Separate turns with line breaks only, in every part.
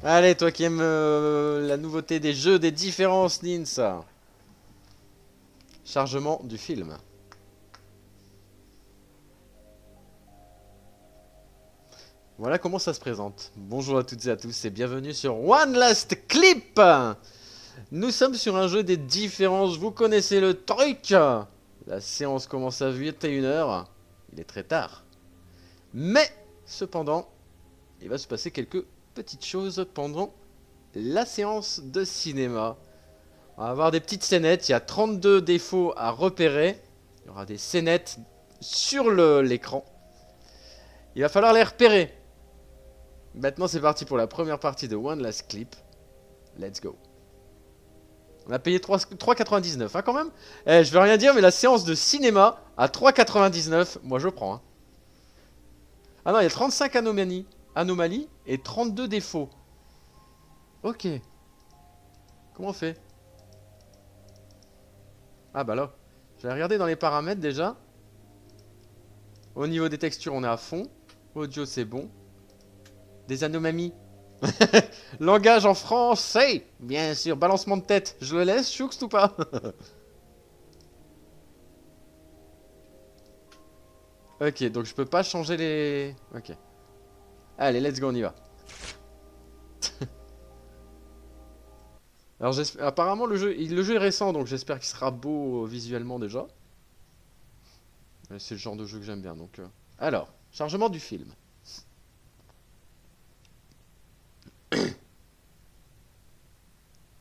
Allez, toi qui aimes la nouveauté des jeux, des différences, Nins. Chargement du film. Voilà comment ça se présente. Bonjour à toutes et à tous et bienvenue sur One Last Clip. Nous sommes sur un jeu des différences, vous connaissez le truc. La séance commence à 21h. Il est très tard. Mais, cependant, il va se passer quelques petites choses pendant la séance de cinéma. On va avoir des petites scénettes, il y a 32 défauts à repérer. Il y aura des scénettes sur l'écran. Il va falloir les repérer. Maintenant c'est parti pour la première partie de One Last Clip. Let's go. On a payé 3,99 hein, quand même. Je vais rien dire mais la séance de cinéma à 3,99, moi je prends. Hein. Ah non, il y a 35 anomalies et 32 défauts. Ok. Comment on fait? Ah bah là. Je vais regarder dans les paramètres déjà. Au niveau des textures, on est à fond. Audio, c'est bon. Des anomalies. Langage en français. Bien sûr. Balancement de tête. Je le laisse, Choux, ou pas? Ok, donc je peux pas changer les... Ok. Allez, let's go, on y va. Alors, apparemment, le jeu est récent, donc j'espère qu'il sera beau visuellement déjà. C'est le genre de jeu que j'aime bien, donc... Alors, chargement du film.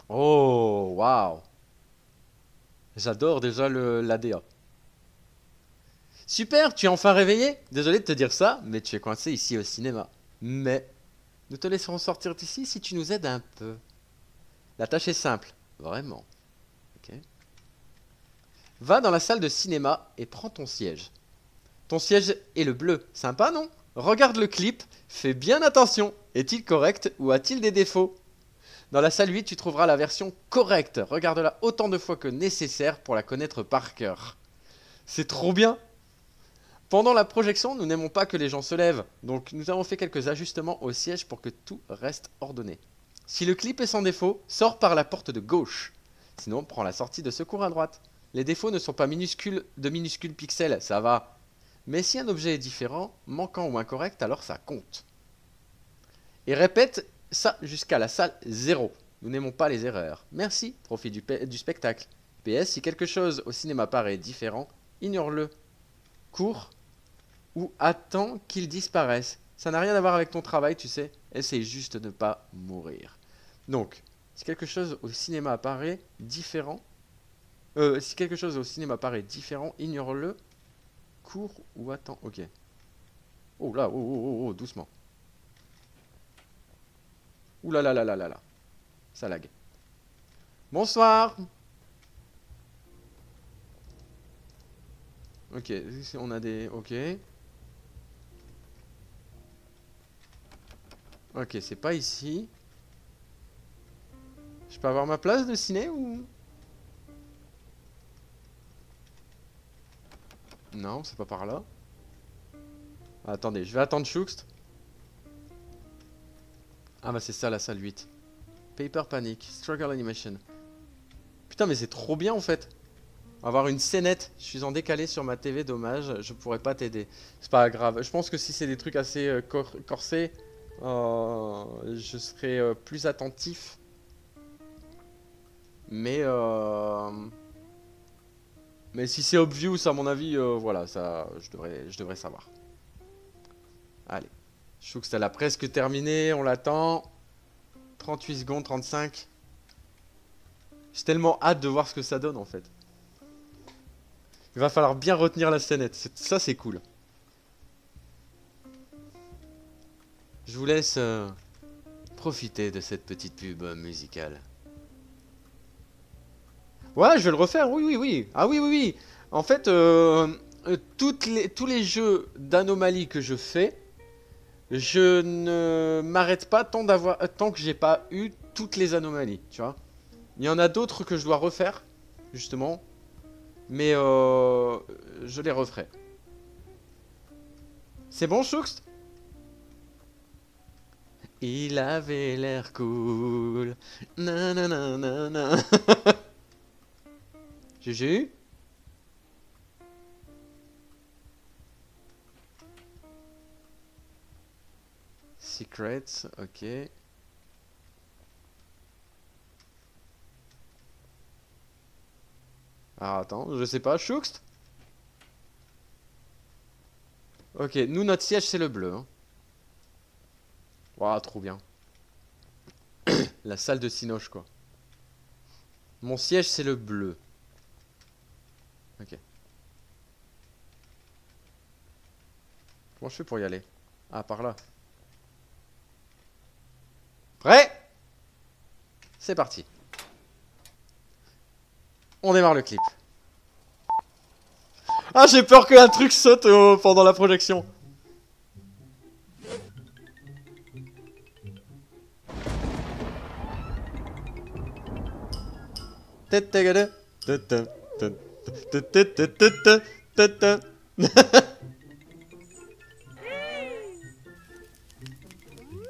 Oh, waouh. J'adore déjà l'ADA. Super, tu es enfin réveillé? Désolé de te dire ça, mais tu es coincé ici au cinéma. Mais nous te laisserons sortir d'ici si tu nous aides un peu. La tâche est simple, vraiment. Ok. Va dans la salle de cinéma et prends ton siège. Ton siège est le bleu, sympa non? Regarde le clip, fais bien attention. Est-il correct ou a-t-il des défauts? Dans la salle 8, tu trouveras la version correcte. Regarde-la autant de fois que nécessaire pour la connaître par cœur. C'est trop bien! Pendant la projection, nous n'aimons pas que les gens se lèvent, donc nous avons fait quelques ajustements au siège pour que tout reste ordonné. Si le clip est sans défaut, sors par la porte de gauche. Sinon, prends la sortie de secours à droite. Les défauts ne sont pas de minuscules pixels, ça va. Mais si un objet est différent, manquant ou incorrect, alors ça compte. Et répète ça jusqu'à la salle 0. Nous n'aimons pas les erreurs. Merci, profite du spectacle. PS, si quelque chose au cinéma paraît différent, ignore-le. Cours ou attends qu'il disparaisse. Ça n'a rien à voir avec ton travail, tu sais. Essaye juste de ne pas mourir. Donc, si quelque chose au cinéma apparaît différent, si quelque chose au cinéma paraît différent, ignore-le. Cours ou attends. Ok. Oh là, oh, doucement. Ouh là là là là là là. Ça lag. Bonsoir. Ok, on a des... Ok. Ok, c'est pas ici. Je peux avoir ma place de ciné ou... Non, c'est pas par là. Ah, attendez, je vais attendre Choukst. Ah bah c'est ça la salle 8. Paper Panic, Struggle Animation. Putain mais c'est trop bien en fait. Avoir une scénette. Je suis en décalé sur ma TV, dommage. Je pourrais pas t'aider. C'est pas grave. Je pense que si c'est des trucs assez corsés, je serai plus attentif. Mais mais si c'est obvious à mon avis, voilà, ça, je devrais savoir. Allez. Choukst elle a presque terminé, on l'attend. 38 secondes, 35. J'ai tellement hâte de voir ce que ça donne en fait. Il va falloir bien retenir la scénette. Ça, c'est cool. Je vous laisse profiter de cette petite pub musicale. Ouais, je vais le refaire. Oui, oui, oui. Ah oui, oui, oui. En fait, tous les jeux d'anomalie que je fais, je ne m'arrête pas tant que j'ai pas eu toutes les anomalies. Tu vois. Il y en a d'autres que je dois refaire, justement. Mais je les referai. C'est bon, Choux? Il avait l'air cool. Nananana. Juju? Secrets, ok. Ah, attends, je sais pas, Choukst? Ok, nous, notre siège, c'est le bleu. Hein. Waouh, trop bien. La salle de Cinoche, quoi. Mon siège, c'est le bleu. Ok. Comment je fais pour y aller? Ah, par là. Prêt? C'est parti. On démarre le clip. Ah, j'ai peur qu'un truc saute pendant la projection.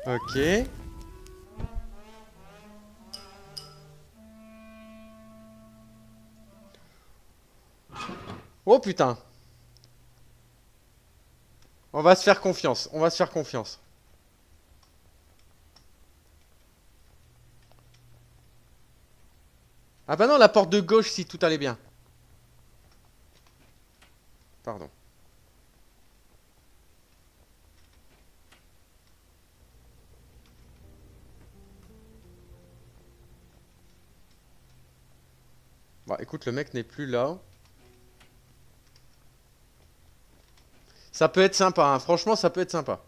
Ok. Oh putain. On va se faire confiance. On va se faire confiance. Ah bah non, la porte de gauche si tout allait bien. Pardon. Bon, écoute, le mec n'est plus là. Ça peut être sympa, hein. Franchement, ça peut être sympa.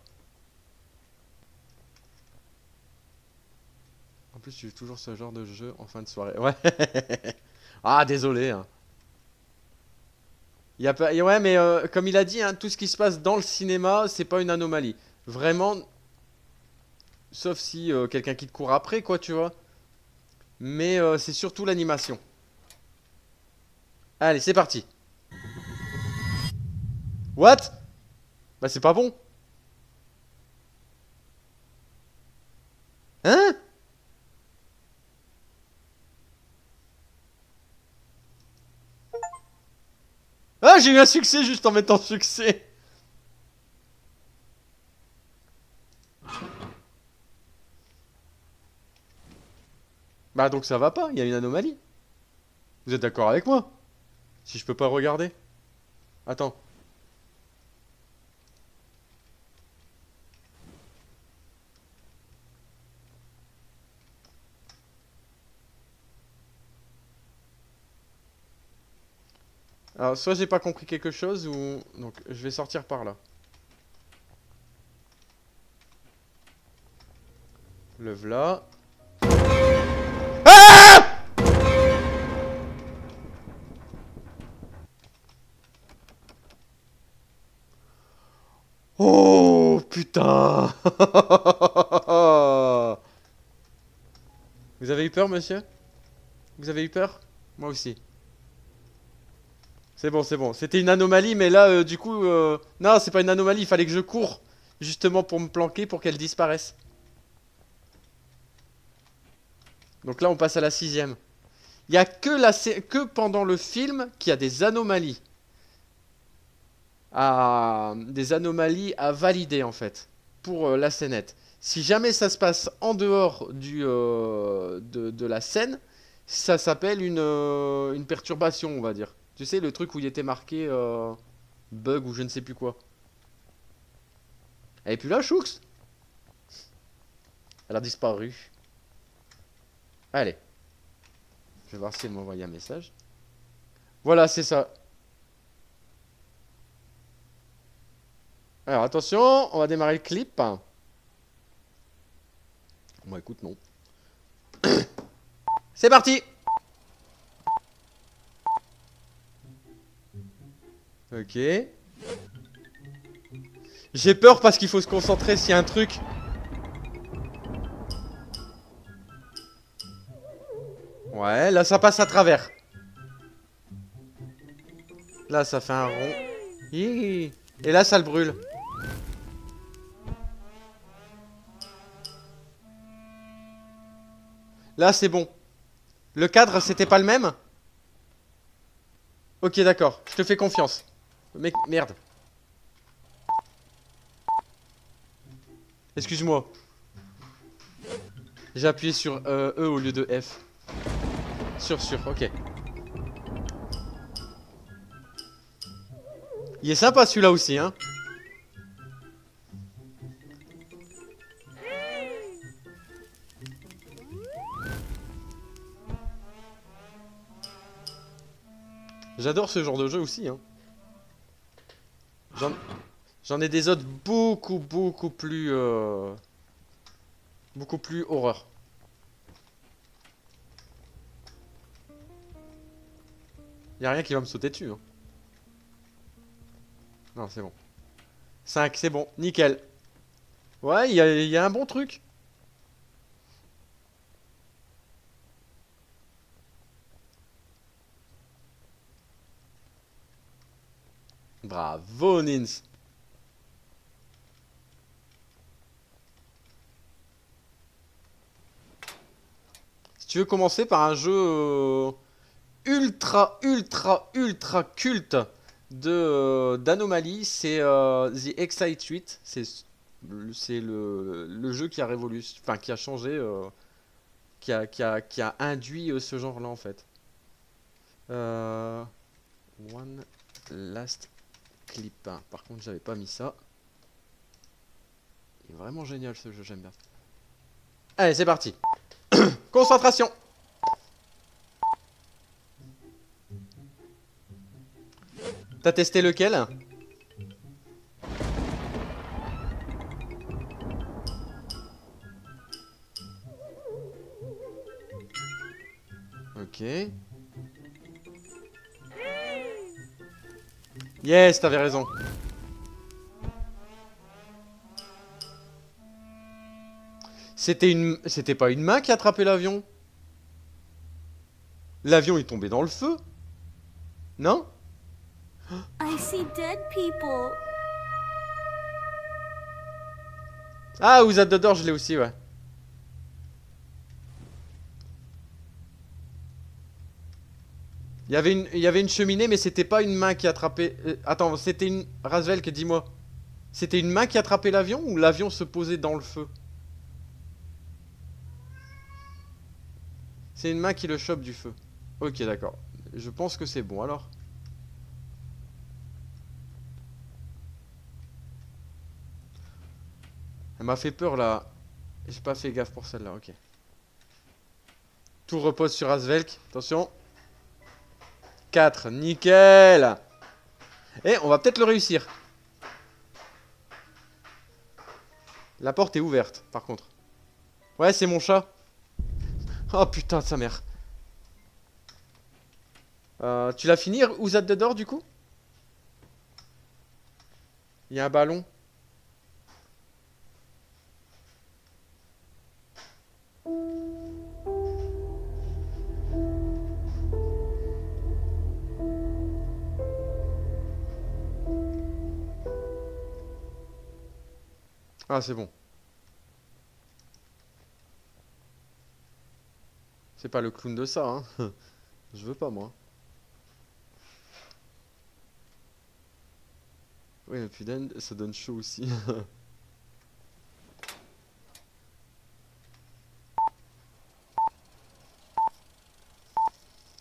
En plus, tu joues toujours ce genre de jeu en fin de soirée. Ouais. Ah, désolé. Hein. Y a pas... Ouais, mais comme il a dit, hein, tout ce qui se passe dans le cinéma, c'est pas une anomalie. Vraiment. Sauf si quelqu'un qui te court après, quoi, tu vois. Mais c'est surtout l'animation. Allez, c'est parti. What? Bah, c'est pas bon. Hein? Ah, j'ai eu un succès juste en mettant succès. Bah, donc ça va pas, il y a une anomalie. Vous êtes d'accord avec moi? Si je peux pas regarder. Attends. Alors, soit j'ai pas compris quelque chose, ou... Donc, je vais sortir par là. Le v'là. Ah! Oh, putain. Vous avez eu peur, monsieur? Vous avez eu peur? Moi aussi. C'est bon, c'est bon. C'était une anomalie, mais là, du coup... Non, c'est pas une anomalie, il fallait que je cours. Justement pour me planquer, pour qu'elle disparaisse. Donc là, on passe à la 6ème. Il y a que pendant le film qu'il y a des anomalies. Des anomalies à valider, en fait. Pour la scénette. Si jamais ça se passe en dehors de la scène, ça s'appelle une perturbation, on va dire. Tu sais, le truc où il était marqué bug ou je ne sais plus quoi. Elle est plus là, Choux? Elle a disparu. Allez. Je vais voir si elle m'a envoyé un message. Voilà, c'est ça. Alors, attention, on va démarrer le clip. Bon, écoute, non. C'est parti! Ok. J'ai peur parce qu'il faut se concentrer s'il y a un truc. Ouais, là ça passe à travers. Là ça fait un rond. Hi. Et là ça le brûle. Là, c'est bon. Le cadre, c'était pas le même? Ok, d'accord. Je te fais confiance. Mec, merde. Excuse-moi. J'ai appuyé sur E au lieu de F. Sur, ok. Il est sympa celui-là aussi, hein. J'adore ce genre de jeu aussi, hein. J'en ai des autres beaucoup plus horreur. Y'a rien qui va me sauter dessus, hein. Non, c'est bon. 5, c'est bon, nickel. Ouais, il y a un bon truc. Bravo, Nins. Si tu veux commencer par un jeu ultra culte de d'Anomaly, c'est The Excite 8. C'est le jeu qui a enfin qui a changé, qui a induit ce genre-là en fait. One last clip. Par contre, j'avais pas mis ça. Il est vraiment génial ce jeu, j'aime bien. Allez, c'est parti. Concentration. T'as testé lequel? Ok. Yes, t'avais raison. C'était pas une main qui attrapait l'avion? L'avion est tombé dans le feu? Non?
I see dead people.
Ah, Who's at the Door, je l'ai aussi, ouais. Il y avait une cheminée, mais c'était pas une main qui attrapait... attends, c'était une... Razvelk, dis-moi. C'était une main qui attrapait l'avion ou l'avion se posait dans le feu? C'est une main qui le chope du feu. Ok, d'accord. Je pense que c'est bon, alors. Elle m'a fait peur, là. J'ai pas fait gaffe pour celle-là, ok. Tout repose sur Razvelk. Attention. 4, nickel. Et on va peut-être le réussir. La porte est ouverte, par contre. Ouais, c'est mon chat. Oh putain de sa mère. Tu l'as fini, Who's at the Door, du coup? Il y a un ballon. Ah, c'est bon. C'est pas le clown de ça, hein. Je veux pas, moi. Oui, et puis ça donne chaud aussi.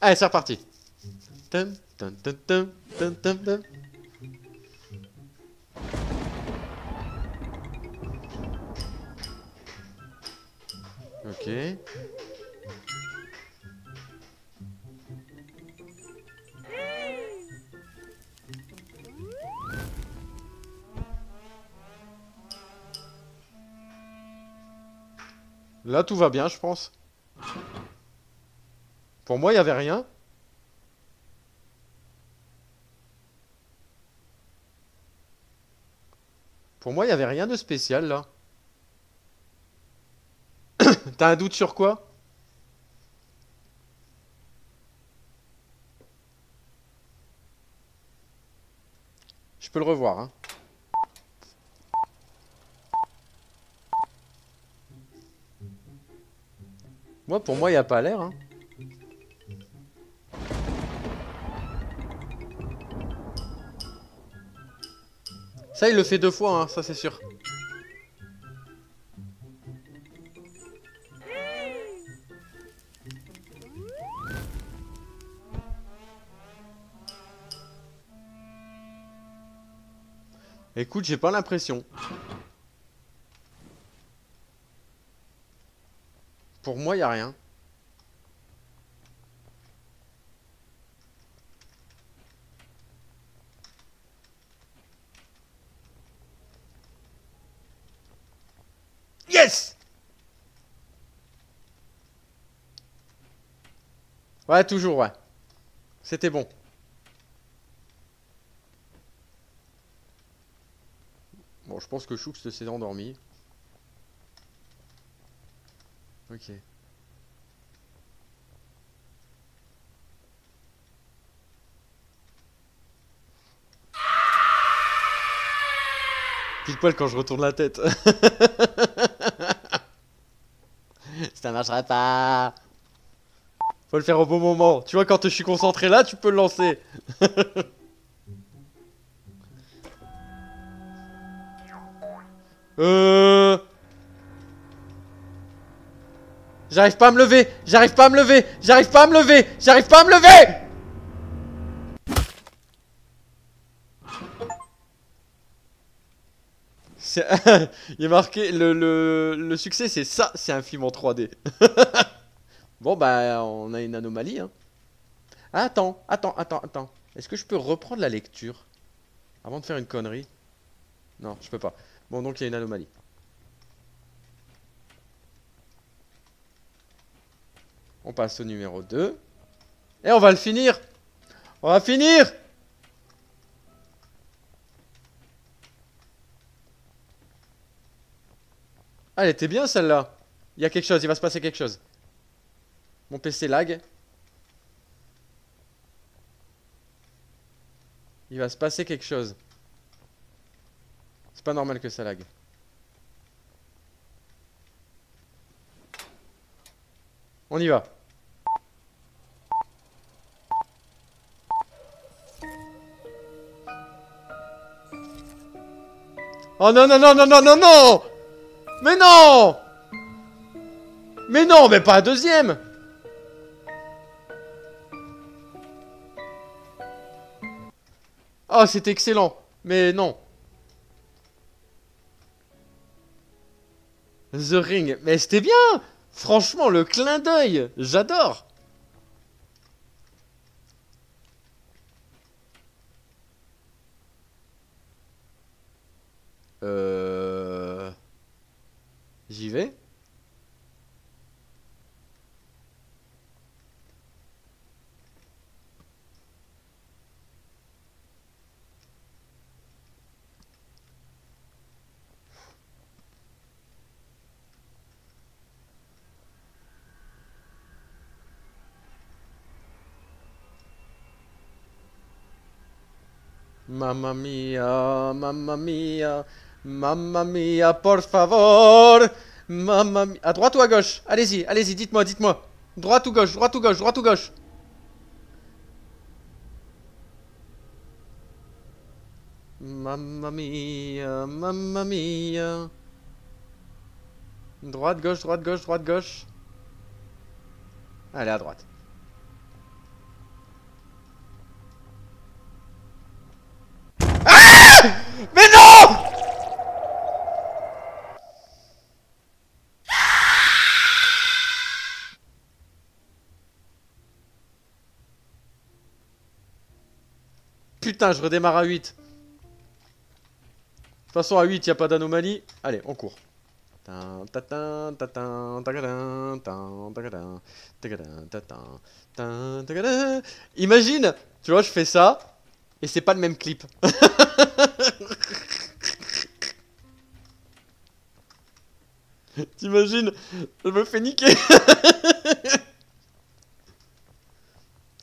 Allez, c'est reparti. Tum, tum, tum, tum, tum, tum, tum. Ok. Là, tout va bien, je pense. Pour moi, il n'y avait rien. Pour moi, il n'y avait rien de spécial, là. T'as un doute sur quoi? Je peux le revoir, hein. Moi, pour moi, il n'y a pas l'air. Hein. Ça, il le fait 2 fois, hein, ça c'est sûr. Écoute, j'ai pas l'impression. Pour moi, il n'y a rien. Yes! Ouais, toujours, ouais. C'était bon. Bon, je pense que Choux s'est endormi. Ok. Pile poil quand je retourne la tête. Ça marchera pas. Faut le faire au bon moment. Tu vois, quand je suis concentré là, tu peux le lancer. J'arrive pas à me lever. J'arrive pas à me lever. J'arrive pas à me lever. J'arrive pas à me lever. Il est marqué, le succès c'est ça, c'est un film en 3D. Bon bah on a une anomalie hein. Ah, attends. Est-ce que je peux reprendre la lecture avant de faire une connerie? Non, je peux pas. Bon donc il y a une anomalie. On passe au numéro 2. Et on va le finir. On va finir. Ah, elle était bien celle-là. Il y a quelque chose, il va se passer quelque chose. Mon PC lag. Il va se passer quelque chose. C'est pas normal que ça lag. On y va. Oh non, non, non, non, non, non, non! Mais non! Mais non, mais pas un deuxième! Oh, c'était excellent. Mais non. The Ring. Mais c'était bien! Franchement, le clin d'œil. J'adore. J'y vais. Mamma mia, mamma mia, mamma mia, por favor. Mamma mia. À droite ou à gauche? Allez-y, allez-y, dites-moi, dites-moi. Droite ou gauche, droite ou gauche, droite ou gauche? Mamma mia, mamma mia. Droite, gauche, droite, gauche, droite, gauche. Allez, à droite. Ah! Mais non! Putain, je redémarre à 8. De toute façon, à 8, il n'y a pas d'anomalie. Allez, on court. Imagine, tu vois, je fais ça, et c'est pas le même clip. T'imagines, je me fais niquer.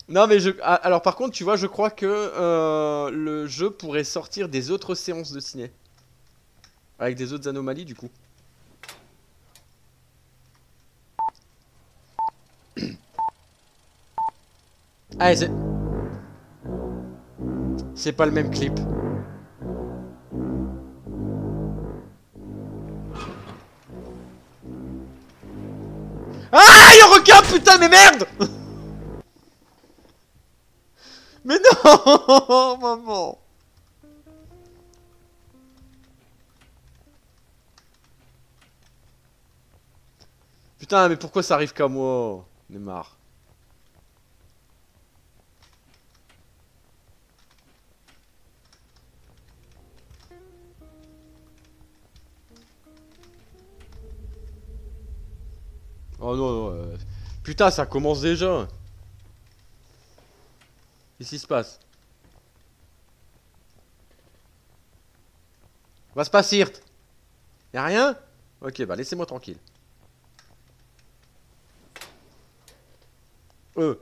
Non mais alors par contre tu vois je crois que le jeu pourrait sortir des autres séances de ciné. Avec des autres anomalies du coup. Allez, c'est pas le même clip. Ah, il y a un requin, putain, mais merde. Mais non, maman. Putain, mais pourquoi ça arrive qu'à moi? J'en ai marre. Oh non, non. Putain, ça commence déjà. Qu'est-ce qui se passe? Va se passer, Irt. Y'a rien? Ok, bah laissez-moi tranquille.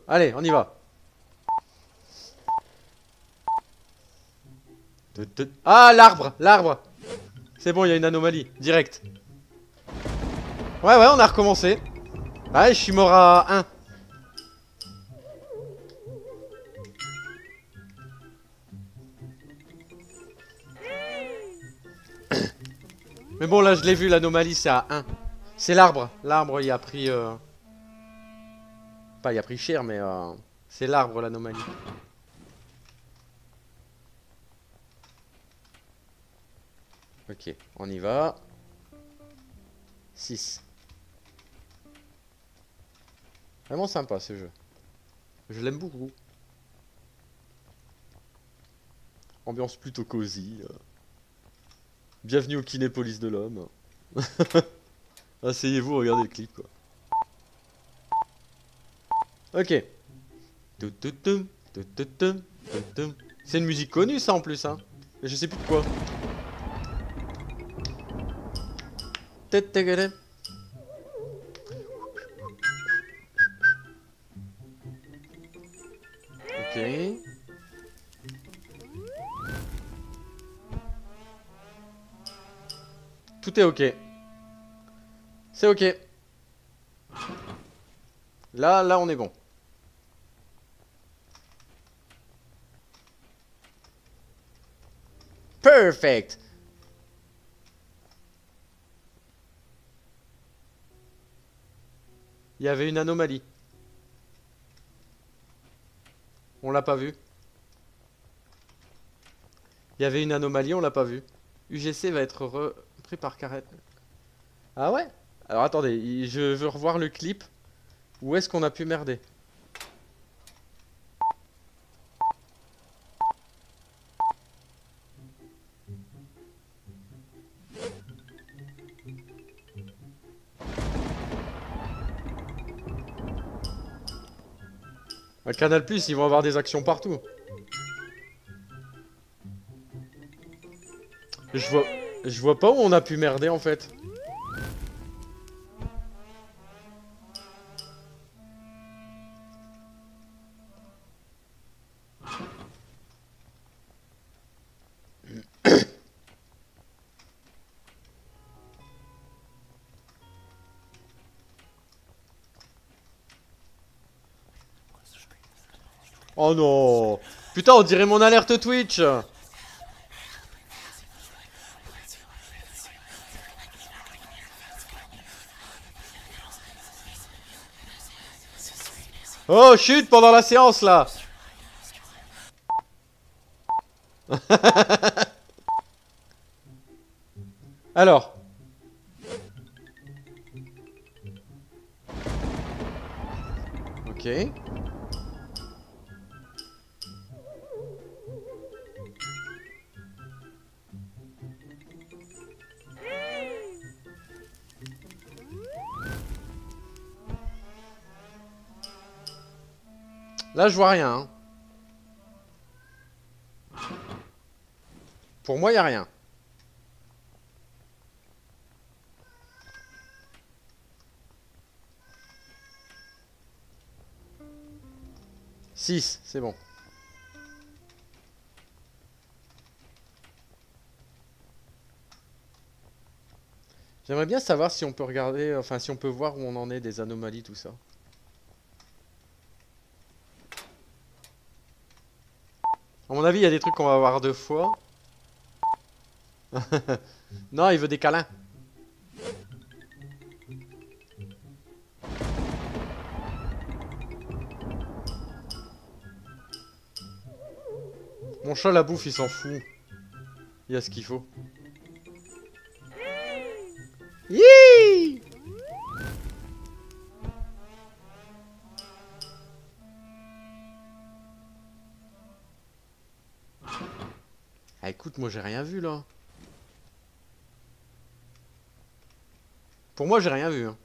Allez, on y va. Ah, l'arbre, l'arbre. C'est bon, il y a une anomalie, direct. Ouais, ouais, on a recommencé. Ouais, je suis mort à 1. Mais bon, là, je l'ai vu, l'anomalie, c'est à 1. C'est l'arbre. L'arbre, il a pris... Pas, il a pris cher, mais... C'est l'arbre, l'anomalie. Ok, on y va. 6. Vraiment sympa, ce jeu. Je l'aime beaucoup. Ambiance plutôt cosy. Bienvenue au Kinépolis de l'homme. Asseyez-vous, regardez le clip, quoi. Ok. C'est une musique connue, ça, en plus, hein. Mais je sais plus de quoi. Ok. Tout est ok. C'est ok. Là, on est bon. Perfect. Il y avait une anomalie. On l'a pas vu. Il y avait une anomalie, on l'a pas vu. UGC va être repris par Karen. Ah ouais? Alors attendez, je veux revoir le clip. Où est-ce qu'on a pu merder? À Canal+, ils vont avoir des actions partout. Je vois pas où on a pu merder en fait. Oh non. Putain, on dirait mon alerte Twitch. Oh, chute pendant la séance là. Alors. Ok. Là, je vois rien. Hein. Pour moi, y a rien. Six, c'est bon. J'aimerais bien savoir si on peut regarder, enfin si on peut voir où on en est des anomalies, tout ça. mon avis, il y a des trucs qu'on va voir 2 fois. Non, il veut des câlins. Mon chat, la bouffe, il s'en fout. Il y a ce qu'il faut. Yee! Ah, écoute, moi j'ai rien vu là. Pour moi j'ai rien vu. Hein.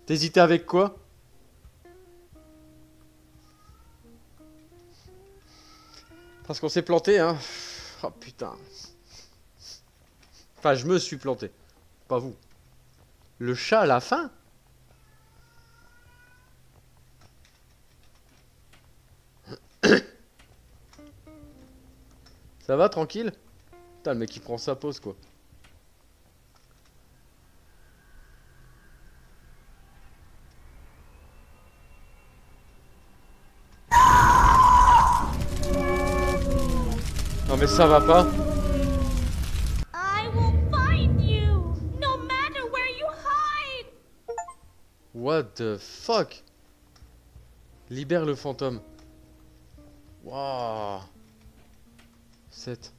T'hésitais avec quoi? Parce qu'on s'est planté, hein. Oh putain. Enfin, je me suis planté. Pas vous. Le chat à la fin? Ça va, tranquille? Putain, le mec il prend sa pause, quoi. Non mais ça va pas.
I will find you, no matter where you hide.
What the fuck? Libère le fantôme. Waouh. 7.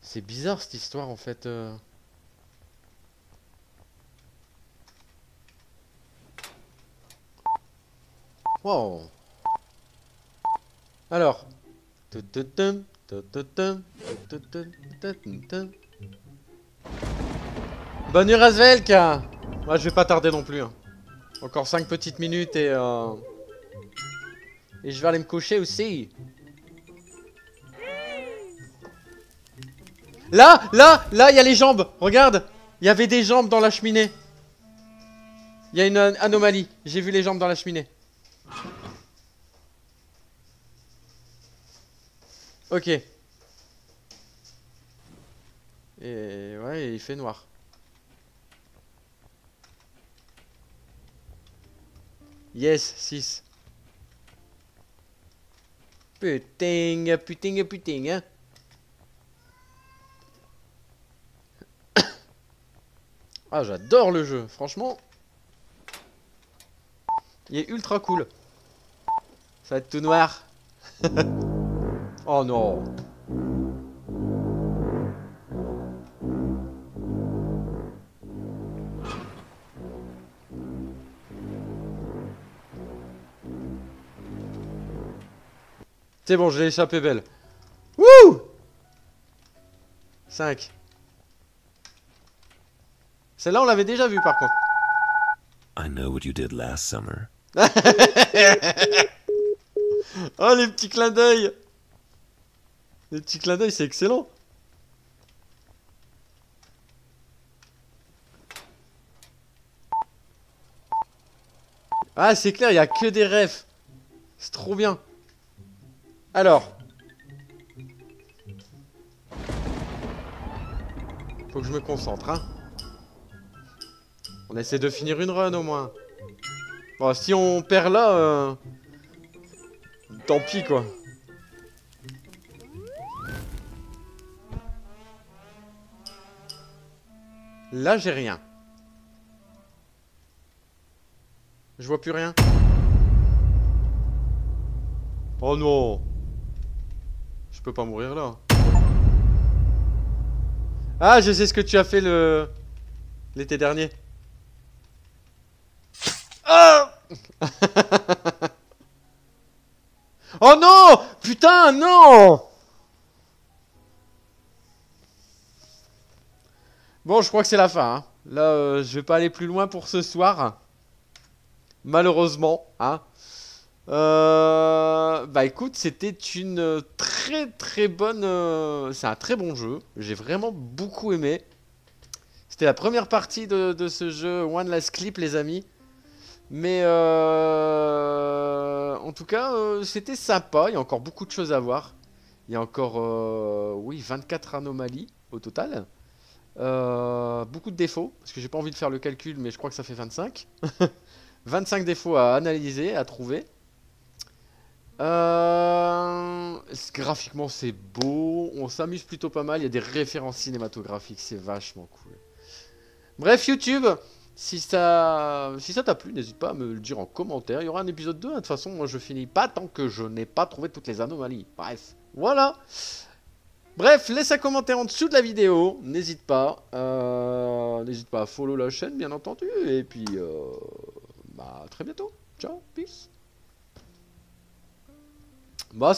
C'est bizarre cette histoire en fait. Wow. Alors. Bonne nuit Razvelk. Moi je vais pas tarder non plus. Hein. Encore 5 petites minutes et je vais aller me coucher aussi. Là, il y a les jambes. Regarde. Il y avait des jambes dans la cheminée. Il y a une anomalie. J'ai vu les jambes dans la cheminée. Ok. Et ouais, il fait noir. Yes, 6. Putain, putain, putain, hein. Ah, j'adore le jeu, franchement. Il est ultra cool. Ça va être tout noir. Oh non. C'est bon, je l'ai échappé belle. Wouh! 5. Celle-là, on l'avait déjà vue par contre.
I know what you did last summer.
Oh, les petits clins d'œil. Les petits clins d'œil, c'est excellent. Ah, c'est clair, il n'y a que des refs. C'est trop bien. Alors. Faut que je me concentre, hein. On essaie de finir une run au moins. Bon, si on perd là, tant pis quoi. Là, j'ai rien. Je vois plus rien. Oh non. Je peux pas mourir là. Ah, je sais ce que tu as fait l'été dernier. Oh oh non! Putain, non! Bon, je crois que c'est la fin. Hein. Là, je vais pas aller plus loin pour ce soir. Malheureusement. Hein. Bah écoute, c'était une très très bonne... c'est un très bon jeu. J'ai vraiment beaucoup aimé. C'était la première partie de ce jeu One Last Clip, les amis. Mais en tout cas, c'était sympa. Il y a encore beaucoup de choses à voir. Il y a encore, oui, 24 anomalies au total. Beaucoup de défauts, parce que j'ai pas envie de faire le calcul, mais je crois que ça fait 25. 25 défauts à analyser, à trouver. Graphiquement, c'est beau. On s'amuse plutôt pas mal. Il y a des références cinématographiques, c'est vachement cool. Bref, YouTube, si ça t'a plu, n'hésite pas à me le dire en commentaire. Il y aura un épisode 2. De toute façon, moi, je finis pas tant que je n'ai pas trouvé toutes les anomalies. Bref, voilà. Bref, laisse un commentaire en dessous de la vidéo. N'hésite pas. N'hésite pas à follow la chaîne, bien entendu. Et puis, bah, à très bientôt. Ciao, peace. Bah,